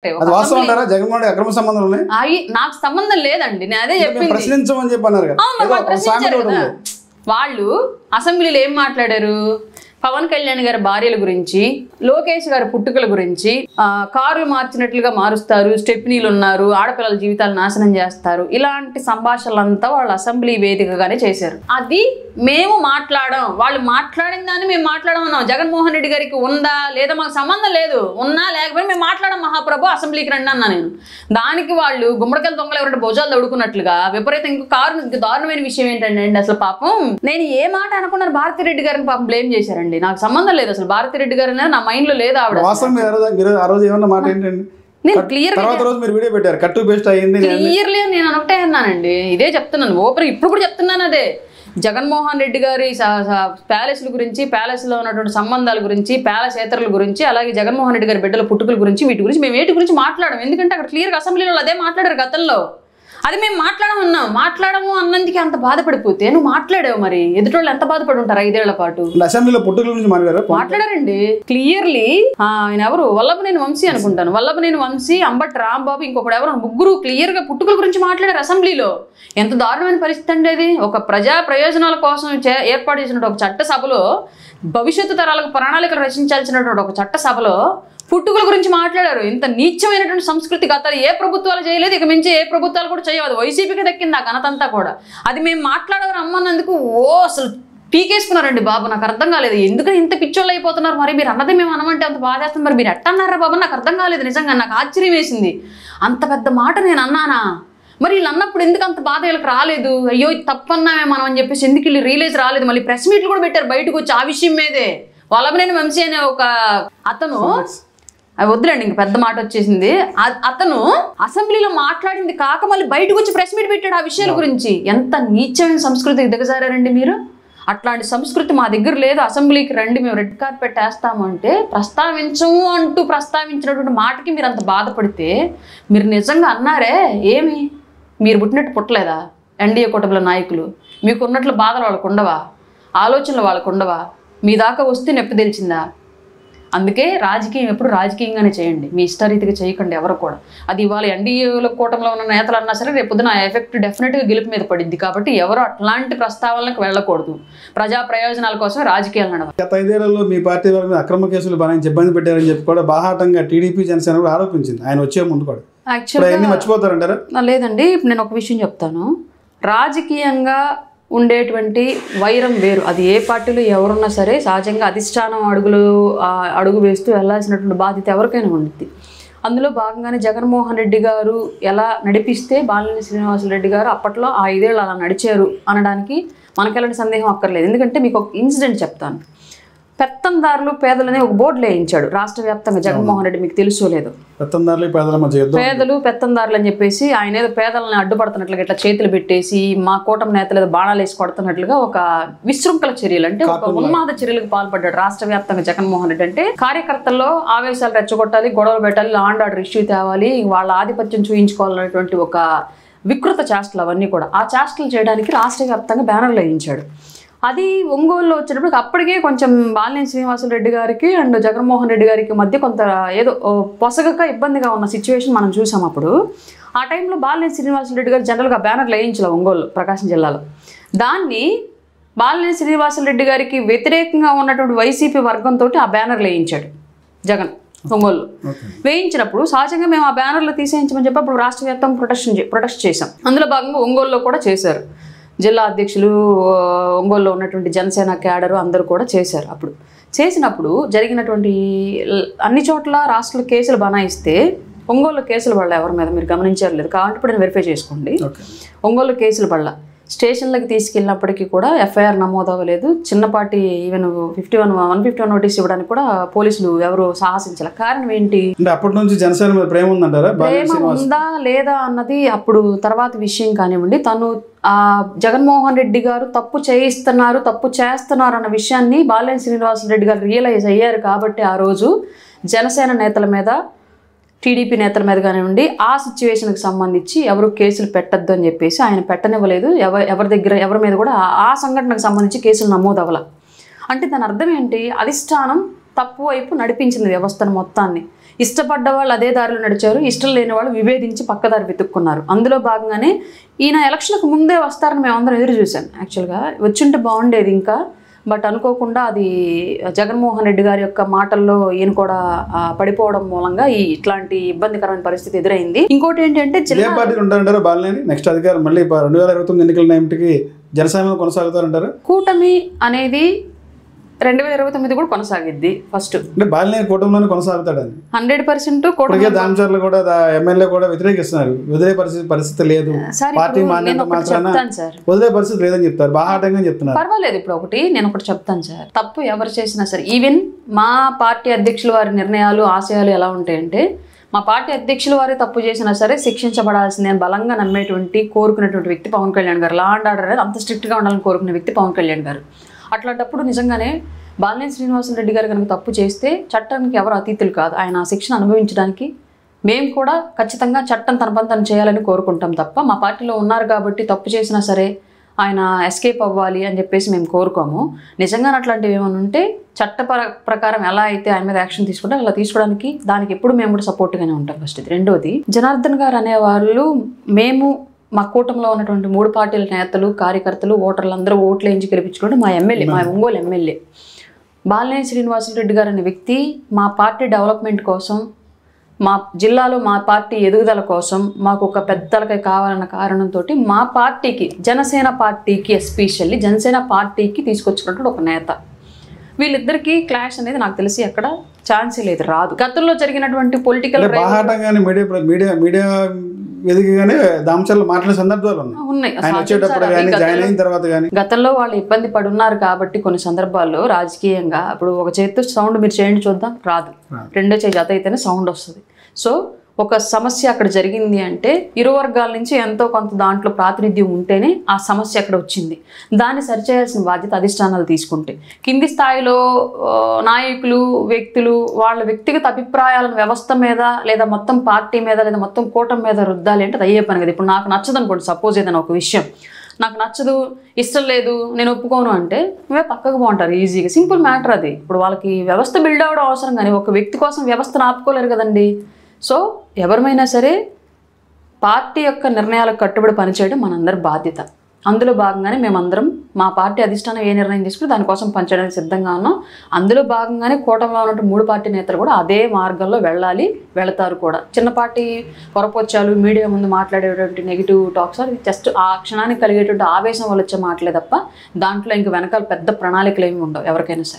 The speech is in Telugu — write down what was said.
అది వాస్తవం అంటారా? జగన్మోహన్ రెడ్డి అక్రమ సంబంధాలు ఉన్నాయి? నాకు సంబంధం లేదండి, నేను అదే చెప్పింది. ప్రశ్నించమని చెప్పి అన్నారు కదా. వాళ్ళు అసెంబ్లీలో ఏం మాట్లాడారు? పవన్ కళ్యాణ్ గారి భార్యల గురించి, లోకేష్ గారి పుట్టుకల గురించి, కార్లు మార్చినట్లుగా మారుస్తారు, స్టెప్నీలు ఉన్నారు, ఆడపిల్లల జీవితాలు నాశనం చేస్తారు, ఇలాంటి సంభాషణలంతా వాళ్ళు అసెంబ్లీ వేదికగానే చేశారు. అది మేము మాట్లాడాం, వాళ్ళు మాట్లాడిన దాన్ని మేము మాట్లాడమన్నాం. జగన్మోహన్ రెడ్డి గారికి ఉందా లేదా మాకు సంబంధం లేదు, ఉన్నా లేకపోతే మేము మాట్లాడాం మహాప్రభు, అసెంబ్లీకి రండి అన్నా నేను. దానికి వాళ్ళు గుమ్మడికాయల దొంగలు ఎవరంటే భుజాలు తడుకున్నట్లుగా విపరీతం. ఇంకో దారుణమైన విషయం ఏంటంటే అసలు పాపం నేను ఏ మాట అనుకున్నాను, భారతిరెడ్డి గారిని పాపం బ్లేమ్ చేశారండి. నాకు సంబంధం లేదు అసలు, భారతిరెడ్డి గారు అనేది నా మైండ్ లో లేదు. ఆవిడ నేను క్లియర్లీ నేను ఒకటే అన్నానండి, ఇదే చెప్తున్నాను ఓపెన్, ఇప్పుడు కూడా చెప్తున్నాను అదే. జగన్మోహన్ రెడ్డి గారి ప్యాలెస్ల గురించి, ప్యాలెస్ లో ఉన్నటువంటి సంబంధాల గురించి, ప్యాలెస్ ఏతరుల గురించి, అలాగే జగన్మోహన్ రెడ్డి గారి బిడ్డల పుట్టుకల గురించి, వీటి గురించి మేము వేటి గురించి మాట్లాడము. ఎందుకంటే అక్కడ క్లియర్గా అసెంబ్లీలో అదే మాట్లాడారు గతంలో. అది మేము మాట్లాడము అన్నందుకే అంత బాధపడిపోతే నువ్వు మాట్లాడావు, మరి ఎదుటోళ్ళు ఎంత బాధపడి ఉంటారు 5 ఏళ్ల పాటు? అసెంబ్లీలో పుట్టుకల గురించి మాట్లాడారండి క్లియర్లీ. ఆయన ఎవరు, వల్లభనేని వంశీ అనుకుంటాను, వల్లభనేని వంశీ, అంబటి రాంబాబు, ఇంకొకటి ఎవరు, ముగ్గురు క్లియర్ గా పుట్టుకల గురించి మాట్లాడారు అసెంబ్లీలో. ఎంత దారుణమైన పరిస్థితి అండి అది. ఒక ప్రజా ప్రయోజనాల కోసం ఏర్పాటు చేసినటువంటి ఒక చట్ట సభలో, భవిష్యత్తు తరాలకు ప్రణాళికలు రచించాల్సినటువంటి ఒక చట్ట సభలో పుట్టుకల గురించి మాట్లాడారు. ఇంత నీచమైనటువంటి సంస్కృతి గతాలు ఏ ప్రభుత్వాలు చేయలేదు, ఇక మించి ఏ ప్రభుత్వాలు కూడా చేయవద్దు. వైసీపీకి దక్కింది ఆ ఘనతంతా కూడా. అది మేము మాట్లాడేవారు అమ్మన్నందుకు అసలు పీకేసుకున్నారండి బాబు. నాకు అర్థం కాలేదు ఎందుకని ఇంత పిచ్చోళ్ళు అయిపోతున్నారు. మరి మీరు అన్నది మేము అనమంటే అంత బాధేస్తుంది, మరి మీరు ఎట్టన్నారా బాబు? నాకు అర్థం కాలేదు నిజంగా, నాకు ఆశ్చర్యం వేసింది. అంత పెద్ద మాట నేను అన్నానా? మరి వీళ్ళు అన్నప్పుడు ఎందుకు అంత బాధ వీళ్ళకి రాలేదు? అయ్యో తప్పన్నామే మనం అని చెప్పేసి ఎందుకు వీళ్ళు రియలైజ్ రాలేదు? మళ్ళీ ప్రెస్ మీట్లు కూడా పెట్టారు బయటకు వచ్చి ఆ విషయం మీదే. వల్లభనేని వంశీ అనే ఒక అతను, అవి వద్దులేండి ఇంక పెద్ద మాట వచ్చేసింది, అతను అసెంబ్లీలో మాట్లాడింది కాక మళ్ళీ బయటకు వచ్చి ప్రెస్ మీట్ పెట్టాడు ఆ విషయాల గురించి. ఎంత నీచమైన సంస్కృతికి దిగజారండి మీరు. అట్లాంటి సంస్కృతి మా దగ్గర లేదు. అసెంబ్లీకి రండి మేము రెడ్ కార్పెట్ వేస్తాము అంటే ప్రస్తావించము అంటూ ప్రస్తావించినటువంటి మాటకి మీరు అంత బాధపడితే, మీరు నిజంగా అన్నారే ఏమి, మీరు పుట్టినట్టు పుట్టలేదా? ఎన్డీఏ కూటమిల నాయకులు మీకు ఉన్నట్లు బాధలు వాళ్ళకు ఉండవా? ఆలోచనలు వాళ్ళకు ఉండవా? మీ దాకా వస్తే నొప్పి తెలిసిందా? అందుకే రాజకీయం ఎప్పుడు రాజకీయంగానే చేయండి, మీ ఇష్టరీతిగా చేయకండి ఎవరు కూడా. అది ఇవాళ ఎన్డీఏలో కూటమిలో ఉన్న నేతలు అన్నా సరే రేపు పొద్దున ఆ ఎఫెక్ట్ డెఫినెట్గా గెలుపు మీద పడింది. కాబట్టి ఎవరు అట్లాంటి ప్రస్తావనలకు వెళ్ళకూడదు. ప్రజా ప్రయోజనాల కోసం రాజకీయాలు నడవాలి. గత 5 ఏళ్లలో మీ పార్టీ వాళ్ళ మీద అక్రమ కేసులు బనాయించి ఇబ్బంది పెట్టారని చెప్పి కూడా బాహాటంగా టీడీపీ జనసేన కూడా ఆరోపించింది ఆయన వచ్చే ముందు కూడా. యాక్చువల్గా మర్చిపోతారంటారా? లేదండి, ఇప్పుడు నేను ఒక విషయం చెప్తాను. రాజకీయంగా ఉండేటువంటి వైరం వేరు. అది ఏ పార్టీలో ఎవరున్నా సరే సహజంగా అధిష్టానం అడుగు వేస్తూ వెళ్ళాల్సినటువంటి బాధ్యత ఎవరికైనా ఉంటుంది. అందులో భాగంగానే జగన్మోహన్ రెడ్డి గారు ఎలా నడిపిస్తే బాలినేని శ్రీనివాసరెడ్డి గారు అప్పట్లో ఆ 5 ఏళ్ళు అలా నడిచారు అనడానికి మనకు ఎలాంటి సందేహం అక్కర్లేదు. ఎందుకంటే మీకు ఒక ఇన్సిడెంట్ చెప్తాను. పెత్తందారులు పేదలనే ఒక బోర్డు వేయించాడు రాష్ట్ర వ్యాప్తంగా జగన్మోహన్ రెడ్డి, మీకు తెలుసో లేదు. పేదలు పెత్తందారులు అని చెప్పేసి ఆయన ఏదో పేదలను అడ్డుపడుతున్నట్లుగా ఇట్లా చేతులు పెట్టేసి మా కూటమి నేతలు ఏదో బాణాలు వేసి కొడుతున్నట్లుగా ఒక విశృంఖల చర్యలు, అంటే ఒక ఉన్మాద చర్యలకు పాల్పడ్డాడు రాష్ట్ర వ్యాప్తంగా జగన్మోహన్ రెడ్డి. అంటే కార్యకర్తల్లో ఆవేశాలు రెచ్చగొట్టాలి, గొడవలు పెట్టాలి, లా అండ్ ఆర్డర్ ఇష్యూ తేవాలి, వాళ్ళ ఆధిపత్యం చూయించుకోవాలనేటువంటి ఒక వికృత చేష్టలు అవన్నీ కూడా. ఆ చేష్టలు చేయడానికి రాష్ట్ర వ్యాప్తంగా బ్యానర్లు వేయించాడు. అది ఒంగోలులో వచ్చినప్పుడు అప్పటికే కొంచెం బాలినేని శ్రీనివాసరెడ్డి గారికి అండ్ జగన్మోహన్ రెడ్డి గారికి మధ్య కొంత ఏదో పొసగక ఇబ్బందిగా ఉన్న సిచ్యువేషన్ మనం చూసాం. అప్పుడు ఆ టైంలో బాలినేని శ్రీనివాసరెడ్డి గారు జనరల్గా బ్యానర్లు వేయించలే ఒంగోలు, ప్రకాశం జిల్లాలో. దాన్ని బాలినేని శ్రీనివాసరెడ్డి గారికి వ్యతిరేకంగా ఉన్నటువంటి వైసీపీ వర్గంతో ఆ బ్యానర్లు వేయించాడు జగన్ ఒంగోలు. వేయించినప్పుడు సహజంగా మేము ఆ బ్యానర్లు తీసేయించమని చెప్పి అప్పుడు రాష్ట్ర వ్యాప్తంగా ప్రొటెస్ట్ చేశాం. అందులో భాగంగా ఒంగోలులో కూడా చేశారు. జిల్లా అధ్యక్షులు, ఒంగోలులో ఉన్నటువంటి జనసేన క్యాడరు అందరూ కూడా చేశారు. అప్పుడు చేసినప్పుడు జరిగినటువంటి అన్ని చోట్ల రాష్ట్రంలో కేసులు బనాయిస్తే ఒంగోలు కేసులు పడలే ఎవరి మీద, మీరు గమనించారు లేదు, కాబట్టి ఇప్పుడు నేను వెరిఫై చేసుకోండి. ఒంగోలు కేసులు పడల. స్టేషన్లకు తీసుకెళ్ళినప్పటికీ కూడా ఎఫ్ఐఆర్ నమోదు అవ్వలేదు. చిన్నపాటి ఈవెన్ 151 నోటీస్ ఇవ్వడానికి కూడా పోలీసులు ఎవరు సాహసించాలి. కారణం ఏంటి? అప్పటి నుంచి జనసేన ప్రేమ ఉందంటారా? ప్రేమ ఉందా లేదా అన్నది అప్పుడు తర్వాత విషయం కానివ్వండి. తను జగన్మోహన్ రెడ్డి గారు తప్పు చేస్తున్నారు అన్న విషయాన్ని బాలినేని శ్రీనివాసరెడ్డి గారు రియలైజ్ అయ్యారు. కాబట్టి ఆ రోజు జనసేన నేతల మీద, టీడీపీ నేతల మీద కానివ్వండి ఆ సిచ్యువేషన్కి సంబంధించి ఎవరు కేసులు పెట్టద్దు అని చెప్పేసి ఆయన పెట్టనివ్వలేదు. ఎవరి మీద కూడా ఆ సంఘటనకు సంబంధించి కేసులు నమోదు అవ్వాల. అంటే దాని అర్థం ఏంటి? అధిష్టానం తప్పు వైపు నడిపించింది వ్యవస్థను మొత్తాన్ని. ఇష్టపడ్డ వాళ్ళు అదే దారిలో నడిచారు, ఇష్టం లేని వాళ్ళు విభేదించి పక్కదారి వెతుక్కున్నారు. అందులో భాగంగానే ఈయన ఎలక్షన్కు ముందే వస్తారని మేమందరం ఎదురు చూసాం. యాక్చువల్గా వచ్చుంటే బాగుండేది ఇంకా, బట్ అనుకోకుండా అది జగన్మోహన్ రెడ్డి గారి యొక్క మాటల్లో ఈయన కూడా పడిపోవడం మూలంగా ఇట్లాంటి ఇబ్బందికరమైన పరిస్థితి ఎదురైంది. ఇంకోటి ఏంటంటే పార్టీలు ఉంటారంటారు బాలినేని నెక్స్ట్ అధికారం మళ్ళీ 2029 ఎన్నికల నాటికి జనసేన కొనసాగుతారంటారు. కూటమి అనేది 2029 కూడా కొనసాగిద్ది. ఫస్ట్ అంటే బాలినేని కూటమిలోనే కొనసాగుతాడని 100% కూటమి. దామచర్లు కూడా ఎమ్మెల్యే కూడా వ్యతిరేకిస్తున్నారు. వదిలే పరిస్థితి లేదు, పార్టీ వదిలే పరిస్థితి లేదని చెప్తారు, బాహాటంగా చెప్తున్నారు. పర్వాలేదు. ఇప్పుడు నేను ఒకటి చెప్తాను సార్, తప్పు ఎవరు చేసినా సరే, ఈవెన్ మా పార్టీ అధ్యక్షుల వారి నిర్ణయాలు ఆశయాలు ఎలా ఉంటాయంటే, మా పార్టీ అధ్యక్షుల వారే తప్పు చేసినా సరే శిక్షించబడాల్సింది అని బలంగా నమ్మేటువంటి కోరుకునేటువంటి వ్యక్తి పవన్ కళ్యాణ్ గారు. లా అండ్ ఆర్డర్ అనేది అంత స్ట్రిక్ట్గా ఉండాలని కోరుకునే వ్యక్తి పవన్ కళ్యాణ్ గారు. అట్లాంటప్పుడు నిజంగానే బాలినేని శ్రీనివాసరెడ్డి గారు కనుక తప్పు చేస్తే చట్టానికి ఎవరు అతీతులు కాదు. ఆయన ఆ శిక్షను అనుభవించడానికి మేము కూడా ఖచ్చితంగా చట్టం తన పని తను చేయాలని కోరుకుంటాం తప్ప, మా పార్టీలో ఉన్నారు కాబట్టి తప్పు చేసినా సరే ఆయన ఎస్కేప్ అవ్వాలి అని చెప్పేసి మేము కోరుకోము. నిజంగా అట్లాంటివి ఏమైనా ఉంటే చట్ట ప్రకారం ఎలా అయితే ఆయన మీద యాక్షన్ తీసుకుంటే అలా తీసుకోవడానికి దానికి ఎప్పుడు మేము కూడా సపోర్ట్గానే ఉంటాం. ఫస్ట్ ఇది. రెండోది, జనార్దన్ గారు అనేవాళ్ళు మేము మా కూటమిలో ఉన్నటువంటి 3 పార్టీల నేతలు, కార్యకర్తలు, ఓటర్లు అందరూ ఓట్లు వేయించి గెలిపించుకోండి. మా ఎమ్మెల్యే, మా ఒంగోలు ఎమ్మెల్యే బాలినేని శ్రీనివాసరెడ్డి గారు అనే వ్యక్తి మా పార్టీ డెవలప్మెంట్ కోసం, మా జిల్లాలో మా పార్టీ ఎదుగుదల కోసం మాకు ఒక పెద్దలకై కావాలన్న కారణంతో మా పార్టీకి, జనసేన పార్టీకి, ఎస్పెషల్లీ జనసేన పార్టీకి తీసుకొచ్చినటువంటి ఒక నేత. వీళ్ళిద్దరికీ క్లాష్ అనేది నాకు తెలిసి ఎక్కడ ఛాన్సే లేదు, రాదు. గతంలో జరిగినటువంటి పొలిటికల్ మీడియా ఎదిగానే దామచర్లు మాట్లాడే సందర్భాలు ఉన్నాయి. గతంలో వాళ్ళు ఇబ్బంది పడున్నారు కాబట్టి కొన్ని సందర్భాల్లో రాజకీయంగా, ఇప్పుడు ఒక చేతితో సౌండ్ మీరు చేయండి చూద్దాం, రాదు. రెండో చేయి జత అయితేనే సౌండ్ వస్తుంది. సో ఒక సమస్య అక్కడ జరిగింది అంటే ఇరు వర్గాల నుంచి ఎంతో కొంత దాంట్లో ప్రాతినిధ్యం ఉంటేనే ఆ సమస్య అక్కడ వచ్చింది. దాన్ని సరిచేయాల్సిన బాధ్యత అధిష్టానాలు తీసుకుంటే, కింది స్థాయిలో నాయకులు, వ్యక్తులు వాళ్ళ వ్యక్తిగత అభిప్రాయాలను వ్యవస్థ మీద లేదా మొత్తం పార్టీ మీద లేదా మొత్తం కూటమి మీద రుద్దాలి అంటే అది అయ్యే పని కదా. ఇప్పుడు నాకు నచ్చదు అనుకోండి, సపోజ్ ఏదైనా ఒక విషయం నాకు నచ్చదు, ఇష్టం లేదు, నేను ఒప్పుకోను అంటే నువ్వే పక్కకు బాగుంటారు ఈజీగా. సింపుల్ మ్యాటర్ అది. ఇప్పుడు వాళ్ళకి వ్యవస్థ బిల్డ్ అవ్వడం అవసరం, కానీ ఒక వ్యక్తి కోసం వ్యవస్థను ఆపుకోలేరు కదండి. సో ఎవరిమైనా సరే పార్టీ యొక్క నిర్ణయాలకు కట్టుబడి పనిచేయడం మనందరి బాధ్యత. అందులో భాగంగానే మేమందరం మా పార్టీ అధిష్టానం ఏ నిర్ణయం తీసుకుని దానికోసం పనిచేయడానికి సిద్ధంగా ఉన్నాం. అందులో భాగంగానే కూటమిలో ఉన్నట్టు 3 పార్టీ నేతలు కూడా అదే మార్గంలో వెళతారు కూడా. చిన్న పార్టీ పొరపొచ్చాలు, మీడియా ముందు మాట్లాడేటువంటి నెగిటివ్ టాక్స్ అది జస్ట్ ఆ క్షణానికి కలిగేటువంటి ఆవేశం వల్ల వచ్చే మాటలే తప్ప దాంట్లో ఇంక వెనకాల పెద్ద ప్రణాళికలు ఏమి ఉండవు ఎవరికైనా సరే.